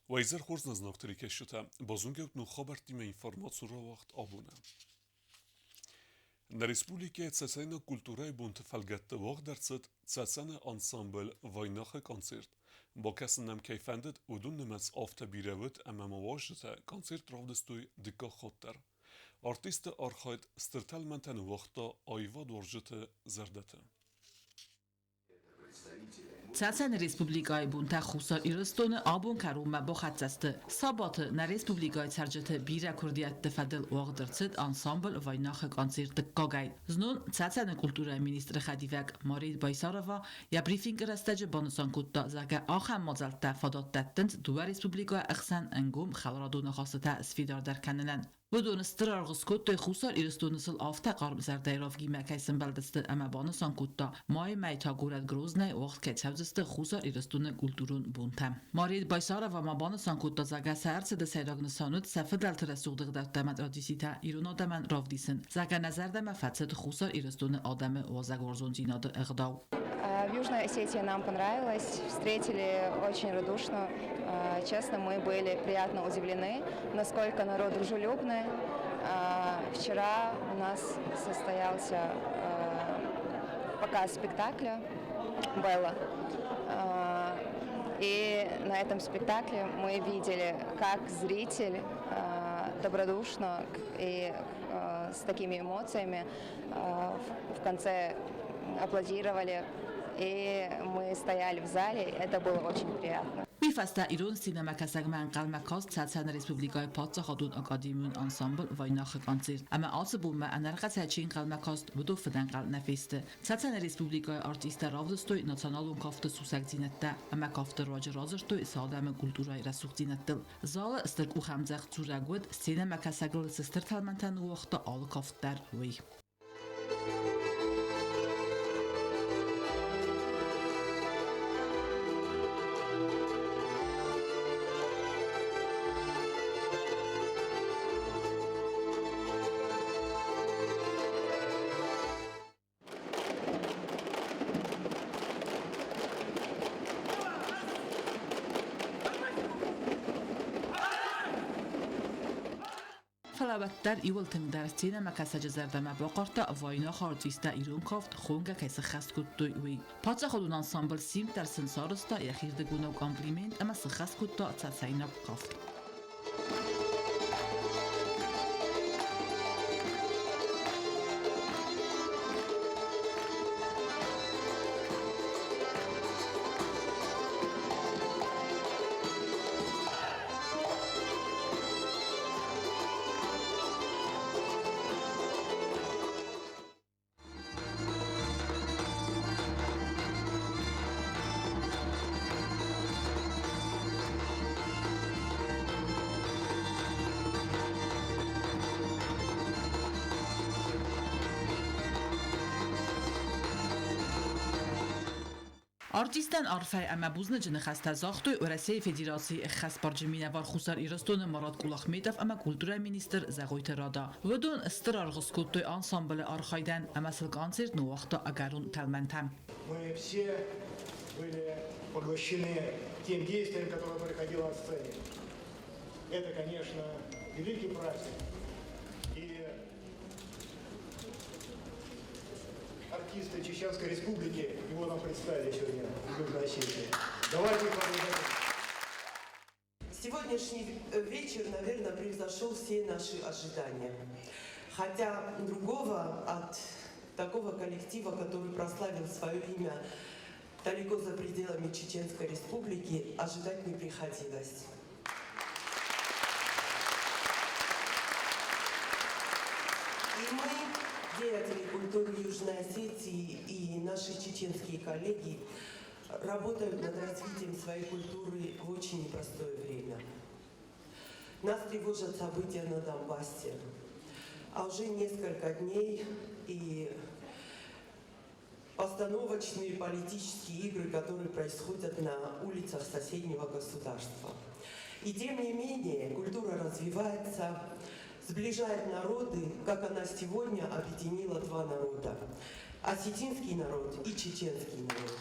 Вайзер хорз назнавтыри кешута, базунгевт ну хабартиме информацию вақт абуна. На республике цесайна культурай бунт фалгетте вағдарцет цесайна ансамбл вайнахе концерт. Ба кесенем кайфендет удун немец афте birevit мамаважته концерт равдستوی دکا خودتر. Artiste архайт стертельментен вақта айва дворжете зердете. Цацэн республикай бунта хусар ирстон абун карума бохатцасты. Сабаты на республикай царжете бира курдият фадел вагдырцет ансамбл вайнахе концерт кагай. Знун цацэн культура министр хадивак Марид Байсарова я брифинг растаҗ банусан кутта зага ахам мазалта фадаттент дуа республика ахсан ангум халрадуна хасата сфидар дар каннан. بدون استرار غسكوت خوصار ایرستونسل آفته قارب زردیراف گیمه کیسن بلدسته اما بانسان کوتا مای میتا گورد گروزنه وقت که چوزسته خوصار ایرستون کلتورون بونتم مارید بایساره و ما بانسان کوتا زگه سرس ده سیراغنسانود سفه دلت رسوغدق در دمت رادیسیتا ایرون آدمن راف دیسن زگه نظر دمه فتسد خوصار ایرستون آدم وازگورزون جیناد اغداو. В Южной Осетии нам понравилось, встретили очень радушно. Честно, мы были приятно удивлены, насколько народ дружелюбный. Вчера у нас состоялся показ спектакля «Белла». И на этом спектакле мы видели, как зритель добродушно и с такими эмоциями в конце аплодировали. И мы стояли в зале, это было очень приятно. میفسته ایران سینما کسک من قلم کاست ساتن ریسپوبلیکای پاتس خودون اکادیمیون انسامبل ویناخ کانسرت اما آس بوم انرقه سچین قلم کاست بدو فدن قلم نفسته ساتن ریسپوبلیکای آرتیست راودستوی ناسیونالون کافت سوسک زینته اما کافت راج رازرتوی سادم کلتورای رسوخ زینتل زال استرک او خمزخ زورگود سینما کسکل سستر تلمنتن وقت آل کافت در وی فلابتر ایولتن در سینما کسج زردمه باقارتا واینا خارجیستا ایرون کافت خونگه کیسه خست کتوی وی پاتsa خودون انسامبل سیم در سنسارستا یخیرده گونه و کامپلیمنت اما سخست کتا تساینا کافت Արտիստան արֆայ ամաբուզնը ջնխաստա զախտոյ Ռոսիայի Ֆեդերացիի խասպարջմինավար խուսար Իրաստոնը Մարատ Կուլախմետով ama Kultura Minister Zagojte Rada. Vëdon strar gëskutoj ансамблë архайдан амасыл концерт në вахта агарун талмантам. Мы все были поглощены тем действием, которое происходило на сцене. Это, конечно, великий праздник. И артисты Чеченской Республики его нам представили сегодня в Южной Осетии. Давайте поблагодарим. Сегодняшний вечер, наверное, превзошел все наши ожидания. Хотя другого от такого коллектива, который прославил свое имя далеко за пределами Чеченской Республики, ожидать не приходилось. И мы, деятели культуры Южной Осетии и наши чеченские коллеги, работают над развитием своей культуры в очень непростое время. Нас тревожат события на Донбассе. А уже несколько дней и постановочные политические игры, которые происходят на улицах соседнего государства. И тем не менее, культура развивается, сближает народы, как она сегодня объединила два народа. Осетинский народ и чеченский народ.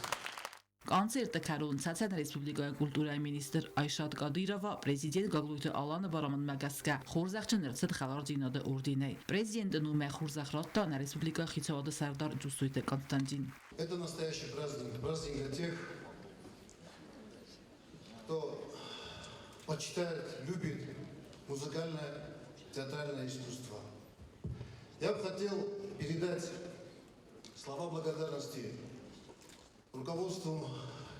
Կոնցերտը քարուն ցածան ռեսպուբլիկայի կուլտուրայի մինիստր Այշատ Կադիրովա պրեզիդենտ Գագլույթը Ալանը բարամն մագասկա խորզախչներցդ խալարդինոդը օրդինե Президент նումը խորզախրոտտա на республика Хицовода Сардар Джусуйте Константин. Это настоящий праздник, праздник для тех, кто почитает, любит музыкальное, театральное искусство. Я бы хотел передать слова благодарности руководству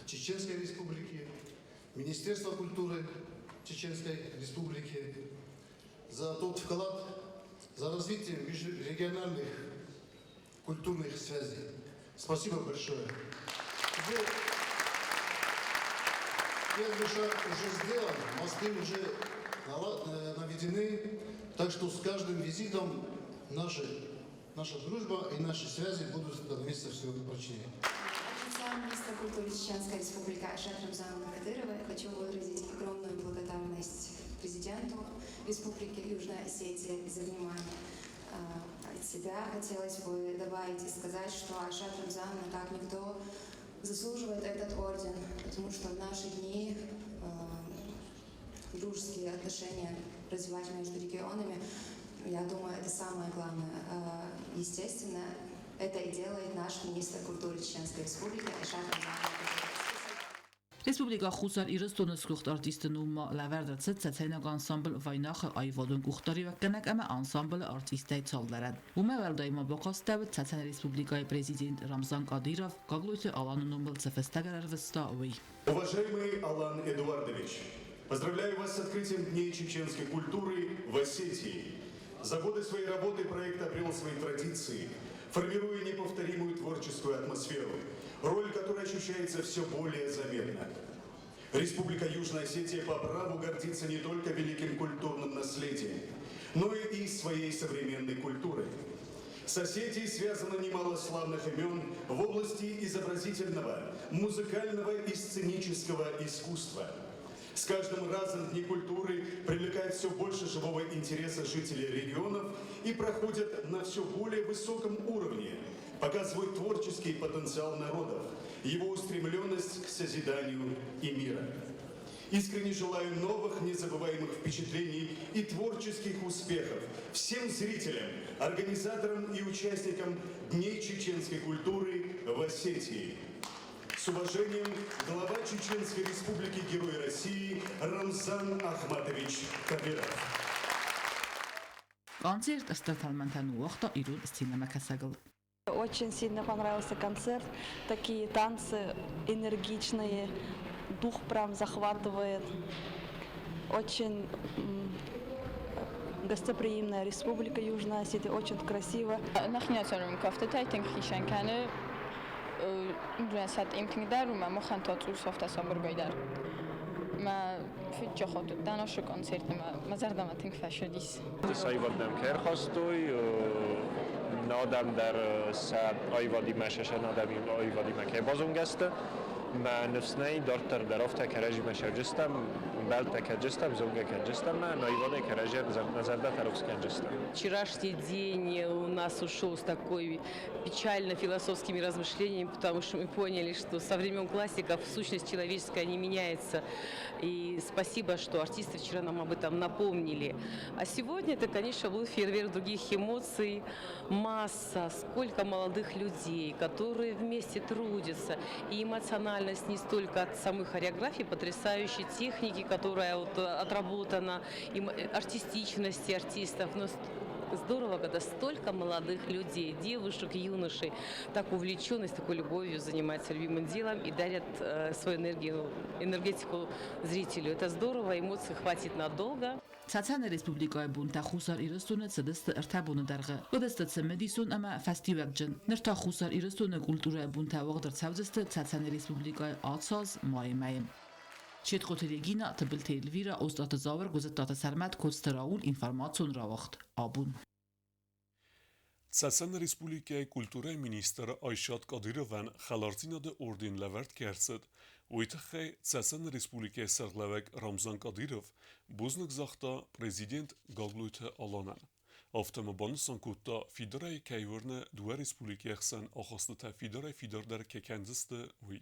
Чеченской Республики, Министерству культуры Чеченской Республики за тот вклад, за развитие межрегиональных культурных связей. Спасибо большое. Первый шаг уже сделан, мосты уже наведены, так что с каждым визитом наша дружба и наши связи будут становиться все прочнее. Министра культуры Чеченской Республики Айшат Рамзановна Кадырова, я хочу выразить огромную благодарность президенту Республики Южная Осетия за внимание. От себя хотелось бы добавить и сказать, что Айшат Рамзановна, как никто, заслуживает этот орден, потому что в наши дни дружеские отношения развивать между регионами, я думаю, это самое главное. Естественно, это и делает наш министр культуры Чеченской Республики Айшат Рамзановна. Ռեսպուբլիկա խուսար իրստոնը սկուղտ արտիստը նումա լավարդացած ցացայնակ անսամբլ վայնախը այվոդուն կուղտարի վկնակ ամա անսամբլը արտիստայ ցոլդարան։ Ումավալդայմա բոկոստավ ցացան ռեսպուբլիկայի պրեզիդենտ Рамзан Кадиров Գագլույթը Ալանունում цефестагарարվստավի։ Уважаемый Алан Эдуардович, поздравляю вас с открытием Дней чеченской культуры в Осетии. За годы своей работы проект обрел свои традиции, формируя неповторимую творческую атмосферу, роль которой ощущается все более заметно. Республика Южная Осетия по праву гордится не только великим культурным наследием, но и своей современной культурой. С Осетией связано немало славных имен в области изобразительного, музыкального и сценического искусства. С каждым разом Дни культуры привлекают все больше живого интереса жителей регионов и проходят на все более высоком уровне, показывают творческий потенциал народов, его устремленность к созиданию и мира. Искренне желаю новых незабываемых впечатлений и творческих успехов всем зрителям, организаторам и участникам Дней чеченской культуры в Осетии. С уважением, глава Чеченской Республики, Герой России Рамзан Ахматович Кадыров. Концерт старталмантану вахта ирун синемакасагл. Очень сильно понравился концерт. Такие танцы энергичные, дух прям захватывает. Очень гостеприимная республика Южная Осетия, очень красиво. جلسات امتنی در رو ما خانتا تو صفت سامبر گایدار ما في جهات دانش کنسرت ما زردم تینک فشدیس سایوادم کر خواستوی نادم در سب آیوادی مشش نادم این آیوادی مکه بازونگسته ما نفسنی دارتر درافت کرجی مشجستم بل تکجستم زونگه کجستم ما نایواده کرجی نزرده تروس کجستم. Вчерашний день у нас ушел с такой печально-философскими размышлениями, потому что мы поняли, что со времен классиков сущность человеческая не меняется. И спасибо, что артисты вчера нам об этом напомнили. А сегодня это, конечно, был фейерверк других эмоций, масса, сколько молодых людей, которые вместе трудятся. И эмоциональность не столько от самой хореографии, потрясающей техники, которая вот отработана, и артистичности артистов, но здорово, когда столько молодых людей, девушек, юношей так увлеченно, с такой любовью занимаются любимым делом и дарят свою энергетику зрителю. Это здорово, эмоций хватит надолго. Ցացանը ռեսպուբլիկայի բունտախուսար իրստունը ցդստը ըրթաբունը դարղը ոդստը մեդիսուն ամա ֆեստիվալջն նրթախուսար իրստունը կուլտուրայի բունտավող դրցավձստը ցացանը ռեսպուբլիկայի ացած մայմայım Չետխոթերեգինա տբլթե Էլվիրա օստատը զավր գոզտատը սարմատ կոստրաուլ ինֆորմացիոն ռավախտ աբուն Ցասան Ռեսպուբլիկայի կուլտուրայի մինիստրը Այշատ Կադիրովան խալարտինադը օրդին լավարտ կերցդ Ույթխե Ցասան Ռեսպուբլիկայի սրլավակ Рамзан Կադիրով բուզնիկ զախտա պրեզիդենտ Գագլույթը Ալանան Ավտոմոբան սանկուտա Ֆիդորայի կայվորնը դուա Ռեսպուբլիկայի խսան ախոստը Ֆիդորայի Ֆիդորդար կեքանդստը ուի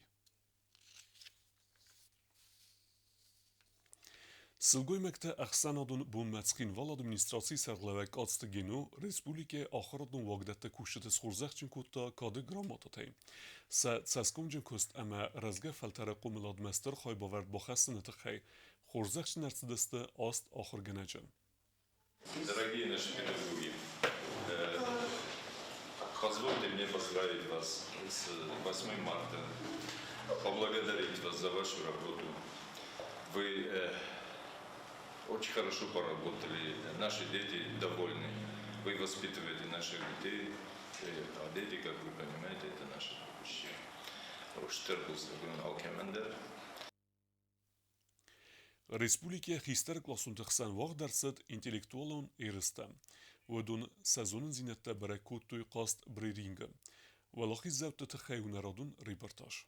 Սլգոյմեկտը ախսանադուն բուն մեծքինվալ ադմինիստրացի սեղլավեք ածտգինու Ռեսպուլիկե ախարադուն վագդետը կուշտը սխուրզեղչին կուտա կады գրամատը Սա ծասկումջն կուստ əmə ռազգə fəltərə qumilad məstər xaybavərd baxəsini tıxey xurзехчin әрцедесті аст ахыр генəcəm. Дорогие наши педагоги, позвольте мне поздравить вас с 8 марта, поблагодарить вас за вашу работу. Вы очень хорошо поработали, наши дети довольны. Вы воспитываете наших детей, а дети, как вы понимаете, это наше будущее. Ռեսպուլիկե խիստեր կլասուն տխսան վաղ դարսդ ինտելեկտուալոն իրստը, ոդուն սազոնն զինետտը բրեկուտ տույ կաստ բրիրինգը, վալախի զավտը տխայ ունարադուն ռիպորտաժ.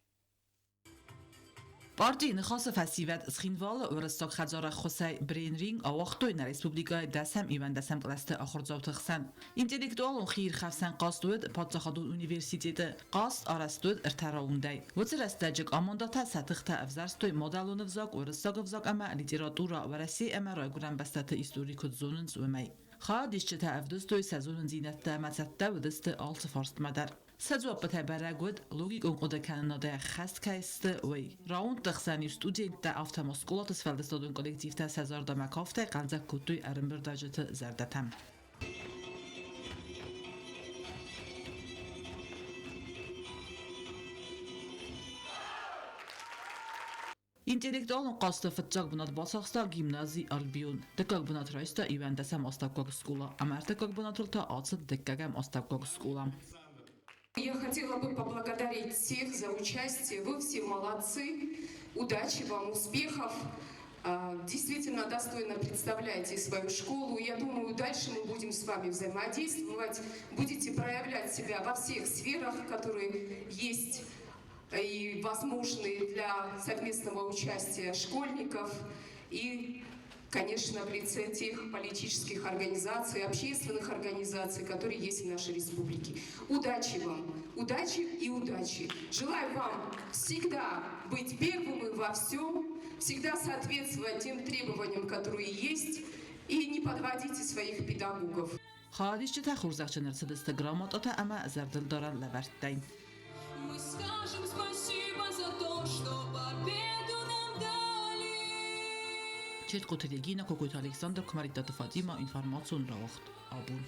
Պարտի նխասը ֆասիվետ սխինվալը ուրստոք խաջարը խոսայ բրենրինգ ավախտոյն ռեսպուբլիկայի դասեմ իվան դասեմ կլաստը ախորձավ թխսան. ինտելեկտուալոն խիր խավսան կաստույդ պատծախադուն ունիվերսիտետը կաստ արաստույդ ըրթարաունդայ. Ոծրաստաջիկ ամոնդատա սատղթա ավզարստոյ մոդալոնը վզակ ուրստոք վզակ ամա լիտերատուրա վարասի ամա ռայգուրան բաստատը իստորիկոտ զոնն զումայ. Խա դիշչետա ավդոստոյ սազոնն զինետտա մացատտա վդստը ալցը ֆորստ մադար. Սաձու ապտայ բարագոդ լոգիկ ունկոդը կաննադայ խաստ կայստը ոյ. Ռաունդ տղսանի ստուդենտը ավտամոսկոլատս վելդստոդուն կոլեկտիվտա սազար դամակավտը կանձակ կուտույ արմբրդաջըտը զարդատամ. Ինտելեկտուալն կաստը ֆտճակ բնատ բացախստա գիմնազի ալբիոն. Դկակ բնատ ռայստա իվան դասամ աստակվակ սկուլա. Ամարտակակ բնատուրտա ացըտ դկկագամ աստակվակ սկուլա. Я хотела бы поблагодарить всех за участие. Вы все молодцы. Удачи вам, успехов. Действительно достойно представляете свою школу. Я думаю, дальше мы будем с вами взаимодействовать. Будете проявлять себя во всех сферах, которые есть и возможны для совместного участия школьников. И, конечно, в лице тех политических организаций, общественных организаций, которые есть в нашей республике. Удачи вам, удачи и удачи. Желаю вам всегда быть первым во всем, всегда соответствовать тем требованиям, которые есть, и не подводите своих педагогов. Խադիշչետա խուրզախչն ըրցդստը գրամոտոթը ամա զարդլ դորան լավարտտայն. Мы скажем спасибо за то, что победу нам дали. Չետ կոթելեգինա կոկույթ Ալեքսանդր կմարիտատը Ֆատիմա ինվարմացուն լողտ աբուն.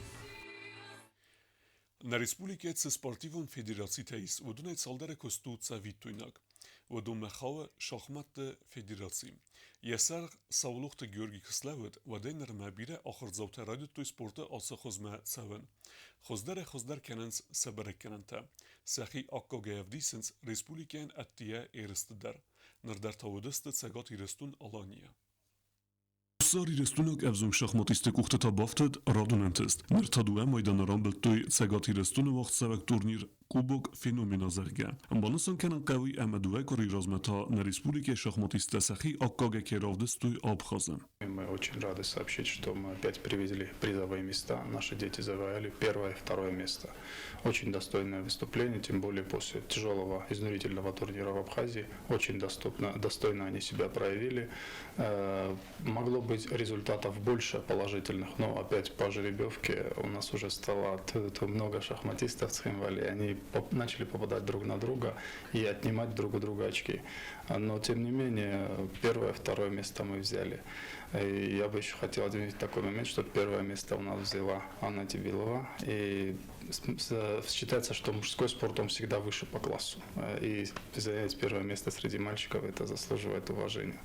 Na Respublikece Sportivon Federațiiteis, udune saldere costu цавитуйнак, udun mexawe şahmatı federasi. Yeser savluqte Georgi Kıslevet, vadener mebire axır zavte radyotoy sporta asa xozme seven. Xozdar kenens seberek kenente. Sahi akka gevdisens Respubliken ettiye eristider. Nerdar tavudeste tsegat iristun Alanya. Սար իրստունակ əvzում շախմատիստը կուղտը բավթըդ ռադունենտեստ, նրթադու է մայդանարան բլտոյ ծեգատ իրստունը վաղ ծավակ տուրնիր կուբոկ ֆենոմենազերգə. Ամբանասան կենան կավի əmədու է կորի ռազմետա на республике шахматиста Сахи Аккаге Керавдестуй Абхаза. Мы очень рады сообщить, что мы опять привезли призовые места. Наши дети завоевали первое и второе место. Очень достойное выступление, тем более после тяжелого, изнурительного турнира в Абхазии. Очень достойно они себя проявили. Могло быть результатов больше положительных, но опять по жеребьевке у нас уже стало много шахматистов в Цхинвале. Они начали попадать друг на друга и отнимать друг у друга очки. Но тем не менее, первое и второе место мы взяли. И я бы еще хотел отметить такой момент, что первое место у нас взяла Анна Тибилова. И считается, что мужской спорт он всегда выше по классу. И занять первое место среди мальчиков это заслуживает уважения.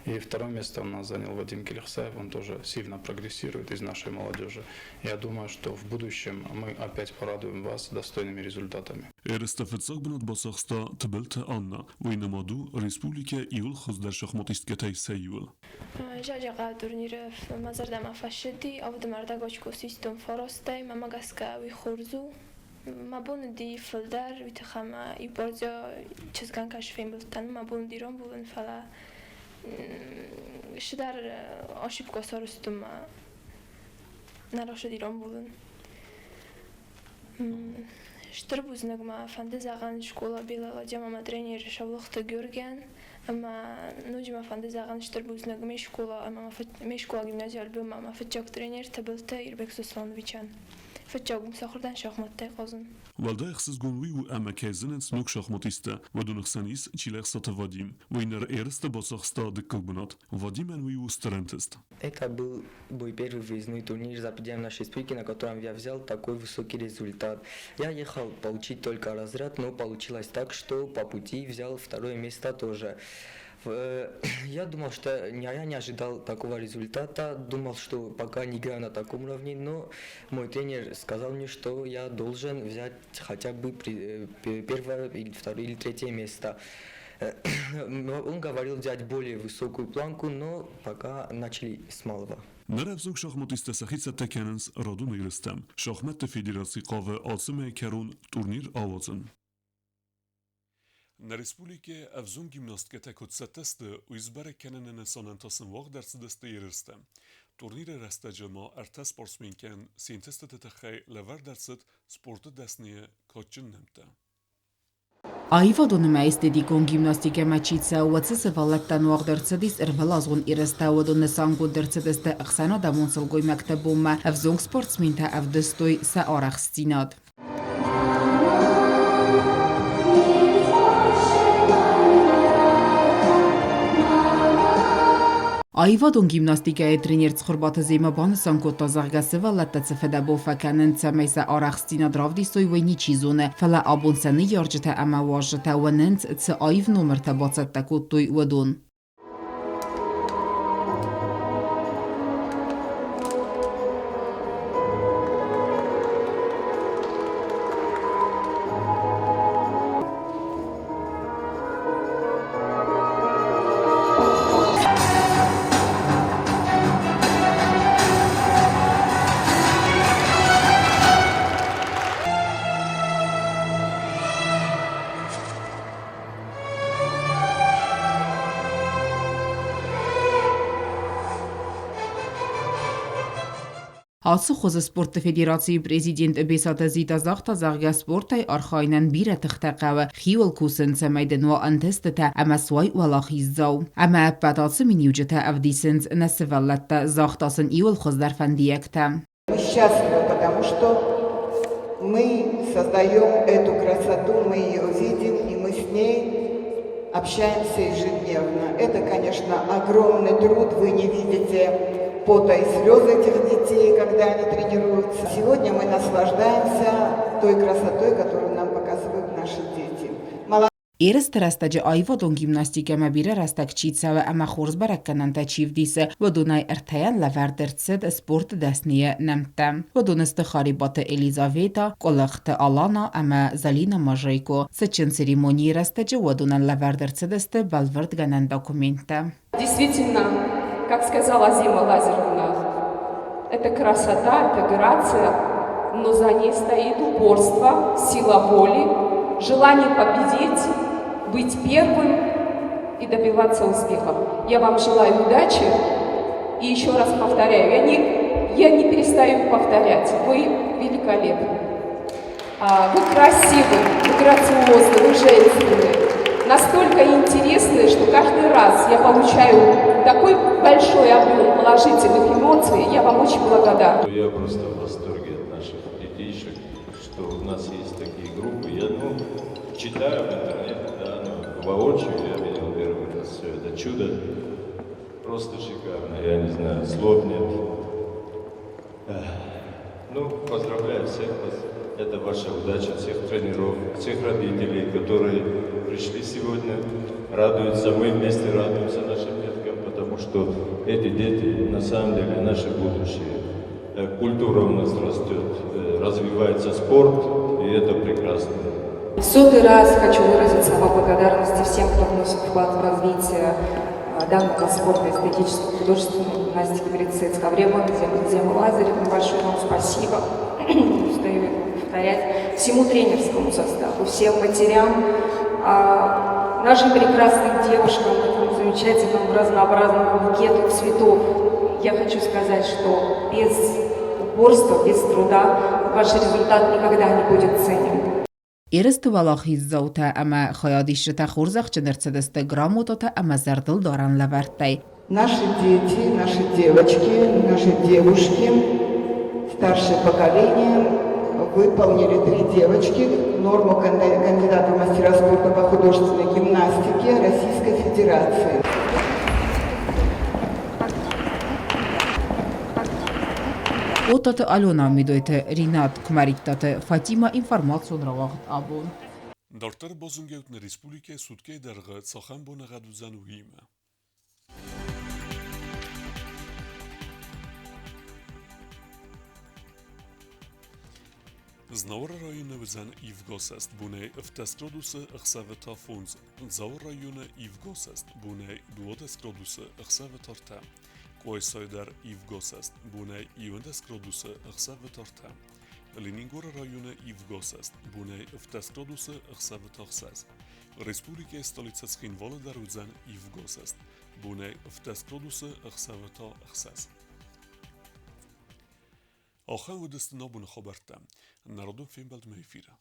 И второе место у нас занял Вадим Келихсаев. Он тоже сильно прогрессирует из нашей молодежи. Я думаю, что в будущем мы опять порадуем вас достойными результатами. Երստեֆեցակ բնատ բասախստա տբելթը աննա, ոյնամադու Ռեսպուլիկա իուլ խոզդար շախմատիստ կետայ սեյուլ. Ժաջաղա տուրնիրով մազարդամա ֆաշեդի, ավդմարդագոչկո սիստոմ ֆորոստայ, մամագասկա վի խորզու, մաբուն դի ֆլդար, վիթխամա ի բորձյա չզգան կաշվին բլտան, մաբուն դիրոն բուլն ֆալա, շդար աշիպ կոսարուստում նարոշը դիրոն բուլն. Շտրբուզնգ ма фандезаган школа белого демама тренер Шавлохта Георгиян نوجي ما فاندزاغان شتربوز نجمي شكولا جيمنازيا البوم ما فتشوك ترينير تبلتا يربك سوسلاندويتشان فتشوك مسخردان شахмат تاقوزن والده اخصص گونوی و اما کازن سنوک شахماتیسته و دونخسانیس چیلخ سات وادیم و اینر ایرست باسخستا دکک بنات وادیم انوی و старентист. Это был мой первый выездной турнир за пределами нашей республики, на котором я взял такой высокий результат. Я ехал получить только разряд, но получилось так, что по пути взял второе место тоже. Я думал, что я не ожидал такого результата, думал, что пока не играю на таком уровне, но мой тренер сказал мне, что я должен взять хотя бы первое, или второе, или третье место. Он говорил взять более высокую планку, но пока начали с малого. نرفزوک شахماتیست سخیت تکننس رادون ایرستم شахمت فدراسی قاوه آسم کرون تورنیر آوازن. Na Respublike avzun gimnastika kutseteste u izbere kenenen sanentasın vaq dersideste yeriste. Turnire restecema erte sportsmenken sinteste tetexey lever dersit sportu desniye koçin nemte. Այվադոնը այստեդիկոն գիմնաստիկե մաչիցա ուացսը վալակտան ուաղդերցդիս իրվալազուն իրստավադոնը սանգո դերցդստը ախսանա դամոնսլ գոյ մակտաբոմը ավզոնք սպորտսմինտա ավդստոյ սա արախստինատ. Այվադոն գիմնաստիկայի տրեներ ծխորբատը զեմաբանը սանկոտա զաղգասվա լատացը ֆեդաբոֆա կանեն ծամայսա արախստինա դրավդիսոյ վայնի չիզոնը ֆալա աբոնսանի յարջտա ամա վաժտա վանենց ծը այվ նոմրտա բացատտա կոտտոյ վադոն. Ասը խոզը սպորտը ֆեդերացիի պրեզիդենտ բեսատը զիտազաղթա զաղգա սպորտայ արխայնան բիրը թղթակավը խիվել կուսն ծամայդնվա ընտեստը ամասվայ ուալախիզզավ. Ամա պատացը մինյուջտը ավդիսենց նասվալլատը զաղթասն իվել խոզդար фандиекта. Мы счастливы, потому что мы создаем эту красоту, мы ее видим, и мы с ней общаемся ежедневно. Это, конечно, огромный труд, вы не видите пота и слез этих детей, когда они тренируются. Сегодня мы наслаждаемся той красотой, которую нам показывают наши дети. Երս տրաստաջը այվադոն գիմնաստիկը մաբիրը ռաստակչիցավը ամա խորզ բարակկանան տաչիվ դիսը վդոնայ ըրթայան լավար դրցետ սպորտ դասնիը նմտը. Վդոնստը խարիբատը Էլիզավետա, կոլախտը Ալանա, ամա Զալինա Մաժայկո. Սչն церемонии растаджи вадунан лавар дерцедесте балвард ганан документа. Действительно, как сказала Азима Лазаревна, это красота, это грация, но за ней стоит упорство, сила воли, желание победить, быть первым и добиваться успехов. Я вам желаю удачи и еще раз повторяю, я не перестаю повторять, вы великолепны, вы красивы, вы грациозны, вы женственны, настолько интересны, что каждый раз я получаю такой большой объем положительных эмоций, я вам очень благодарна. Я просто в восторге от наших детишек, что у нас есть такие группы. Я читаю в интернете, да, но воочию я видел первый раз все это чудо. Просто шикарно, я не знаю, слов нет. Поздравляю всех вас. Это ваша удача, всех тренеров, всех родителей, которые пришли сегодня, радуются. Мы вместе радуемся нашим деткам, потому что эти дети на самом деле наше будущее. Культура у нас растет, развивается спорт, и это прекрасно. В сотый раз хочу выразить слова благодарности всем, кто вносит вклад в развитие данного спорта эстетической, художественной гимнастики перед Цецкавребом, Зема Лазаревна. Большое вам спасибо. Устаю повторять. Всему тренерскому составу, всем матерям, нашим прекрасным девушкам, этому замечательному разнообразному букету цветов. Я хочу сказать, что без упорства, без труда ваш результат никогда не будет ценен. إرست ولاخيز زوتا أما خياديش تخورزخ جنرتسدست грамотата أما زردل دارن لورتاي. Наши дети, наши девочки, наши девушки, старшее поколение выполнили 3 девочки норму кандидата в мастера спорта по художественной гимнастике Российской Федерации. Отата Алена мидойте Ринат Кмариттате Фатима информацион равахт абон. Դարտեր բոզունգեուտն Ռեսպուլիկե սուտկե դերղը ծախան բոնաղադուզան ու հիմը։ Znavor rayonu vizan Ivgosest bune vteskroduсы ıxsaveta funz. Zavor rayonu Ivgosest bune duodeskroduсы ıxsavetarta. Koysoydar Ivgosest bune ivendeskroduсы ıxsavetarta. Leningor rayonu Ivgosest bune vteskroduсы ıxsavetarses. Respublike stolicatskin Volodar vizan Ivgosest bune vteskroduсы ıxsavetarses. آخر ودست نابون خبرتم نردون فیلم بلد میفیره